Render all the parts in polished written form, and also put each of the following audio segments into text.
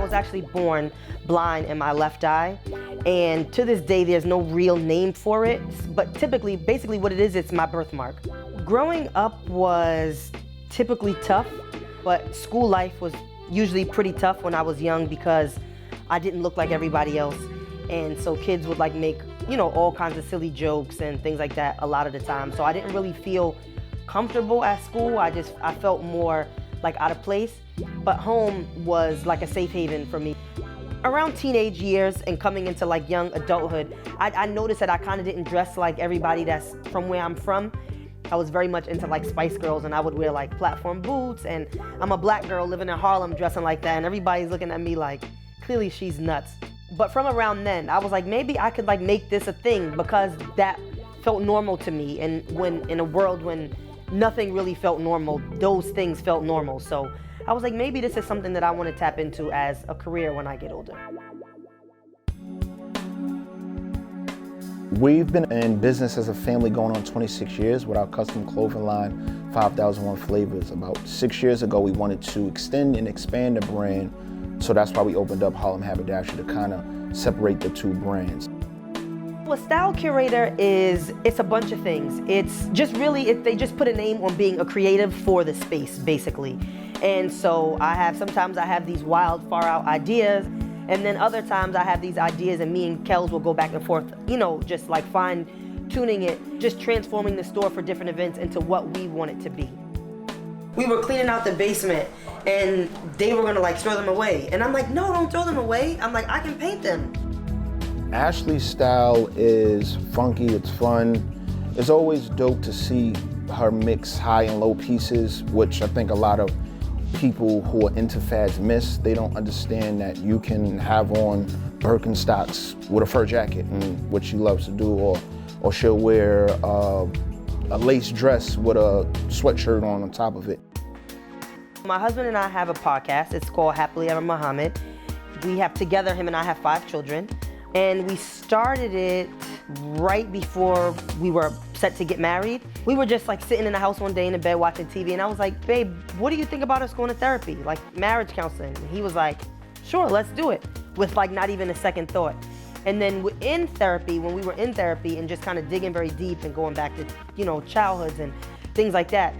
was actually born blind in my left eye, and to this day there's no real name for it, but basically what it is, it's my birthmark. Growing up was typically tough, but school life was usually pretty tough when I was young because I didn't look like everybody else, and so kids would like make, all kinds of silly jokes and things like that a lot of the time. So I didn't really feel comfortable at school. I felt more like out of place, but home was like a safe haven for me. Around teenage years and coming into like young adulthood, I noticed that I kind of didn't dress like everybody that's from where I'm from. I was very much into like Spice Girls, and I would wear like platform boots, and I'm a black girl living in Harlem dressing like that, and everybody's looking at me like, clearly she's nuts. But from around then, I was like, maybe I could like make this a thing, because that felt normal to me, and when in a world when nothing really felt normal, those things felt normal. So I was like, maybe this is something that I want to tap into as a career when I get older. We've been in business as a family going on 26 years with our custom clothing line, 5001 Flavors. About 6 years ago, we wanted to extend and expand the brand, so that's why we opened up Harlem Haberdashery to kind of separate the two brands. Well, a style curator it's a bunch of things. It's just really, they just put a name on being a creative for the space, basically. And so sometimes I have these wild, far out ideas, and then other times I have these ideas and me and Kels will go back and forth, just like fine-tuning it, just transforming the store for different events into what we want it to be. We were cleaning out the basement and they were gonna like throw them away. And I'm like, no, don't throw them away. I'm like, I can paint them. Ashlee's style is funky, it's fun. It's always dope to see her mix high and low pieces, which I think a lot of people who are into fads miss. They don't understand that you can have on Birkenstocks with a fur jacket, and what she loves to do, or she'll wear a lace dress with a sweatshirt on top of it. My husband and I have a podcast. It's called Happily Ever Muhammad. We have together, him and I have 5 children. And we started it right before we were set to get married. We were just like sitting in the house one day in the bed watching TV, and I was like, babe, what do you think about us going to therapy? Like marriage counseling. And he was like, sure, let's do it. With like not even a second thought. And then when we were in therapy and just kind of digging very deep and going back to, childhoods and things like that,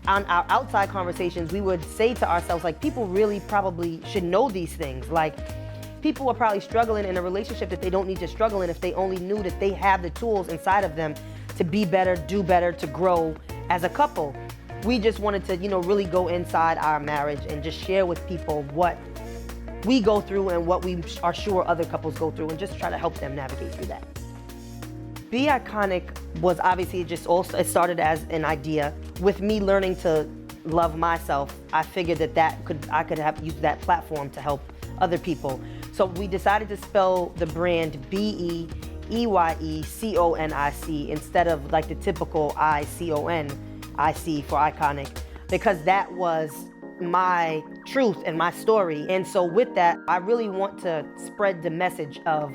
on our outside conversations, we would say to ourselves, like, people really probably should know these things. Like, people are probably struggling in a relationship that they don't need to struggle in if they only knew that they have the tools inside of them to be better, do better, to grow as a couple. We just wanted to, really go inside our marriage and just share with people what we go through and what we are sure other couples go through, and just try to help them navigate through that. Be Eye-Conic was obviously it started as an idea. With me learning to love myself, I figured that I could have used that platform to help other people. So we decided to spell the brand B-E-E-Y-E-C-O-N-I-C instead of like the typical I-C-O-N-I-C for Eye-Conic, because that was my truth and my story. And so with that, I really want to spread the message of,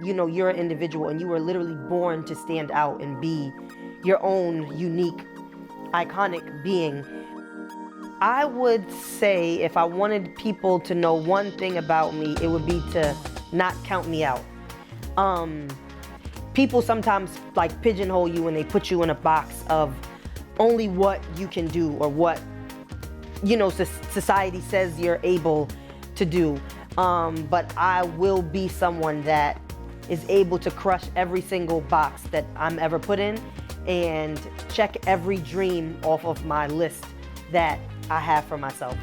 you're an individual and you were literally born to stand out and be your own unique, iconic being. I would say if I wanted people to know one thing about me, it would be to not count me out. People sometimes like pigeonhole you and they put you in a box of only what you can do or what, society says you're able to do. But I will be someone that is able to crush every single box that I'm ever put in and check every dream off of my list that I have for myself.